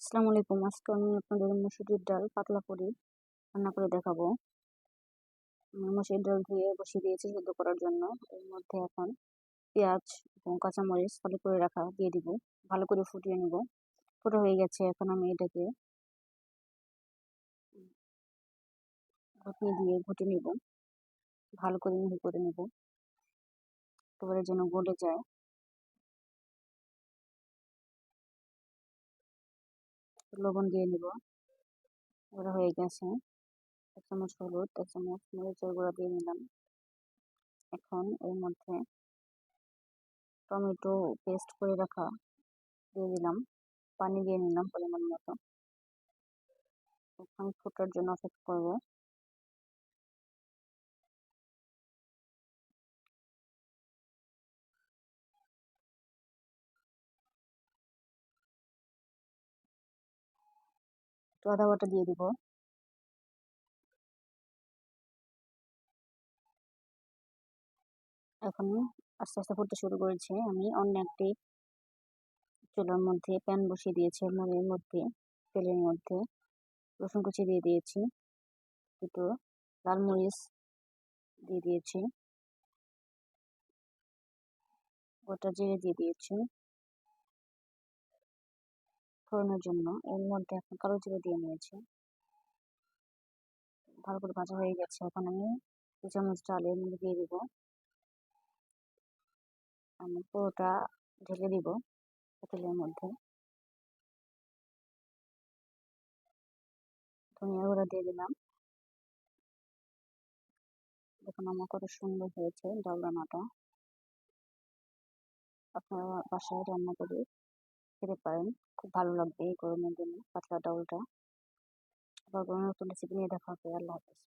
আসসালামু আলাইকুম। আজকে আমি আপনাদের মসুরির ডাল পাতলা করে রান্না করে দেখাবো। মসুরির ডাল ধুয়ে বসিয়ে দিয়েছি সেদ্ধ করার জন্য। এর মধ্যে এখন পেঁয়াজ এবং কাঁচামরিচ ভালো করে রাখা দিয়ে দিব। ভালো করে ফুটিয়ে নেব। ফোটা হয়ে গেছে, এখন আমি এটাকে ঘুটনি দিয়ে ঘুটে নেব। ভালো করে মিহি করে নেব, একেবারে যেন গলে যায়। লবণ দিয়ে নেব। ওরা হয়ে গেছে। 1 চামচ হলুদ, 1 চামচ মরিচের গুঁড়া দিয়ে নিলাম। এখন এর মধ্যে টমেটো পেস্ট করে রাখা দিয়ে দিলাম। পানি দিয়ে নিলাম পরিমাণ মতো। এখন ফোটার জন্য অপেক্ষা করব। একটু আদা বাটা দিয়ে দিব। এখন আস্তে আস্তে ফুটতে শুরু করেছে। আমি অন্য একটি চুলার মধ্যে প্যান বসিয়ে দিয়েছি। এর মধ্যে তেলের মধ্যে রসুন কুচি দিয়ে দিয়েছি, দুটো লাল মরিচ দিয়ে দিয়েছি, গোটা জিরে দিয়ে দিয়েছি ফোড়নের জন্য। এর মধ্যে এখন কালো জিরে দিয়ে নিয়েছি। ভালো করে ভাজা হয়ে গেছে। এখন আমি 2 চামচ ডাল এর মধ্যে দিয়ে দিব। আমি পুরোটা ঢেলে দিব তেলের মধ্যে। ধনিয়া গুঁড়া দিয়ে দিলাম। দেখুন আমার কত সুন্দর হয়েছে ডাল রান্নাটা। আপনারা বাসায় রান্না করে খেতে পারেন, খুব ভালো লাগবে এই গরমের দিনে পাতলা ডালটা। আবার কোনো নতুন রেসিপি নিয়ে দেখা হবে। আল্লাহ হাফেজ।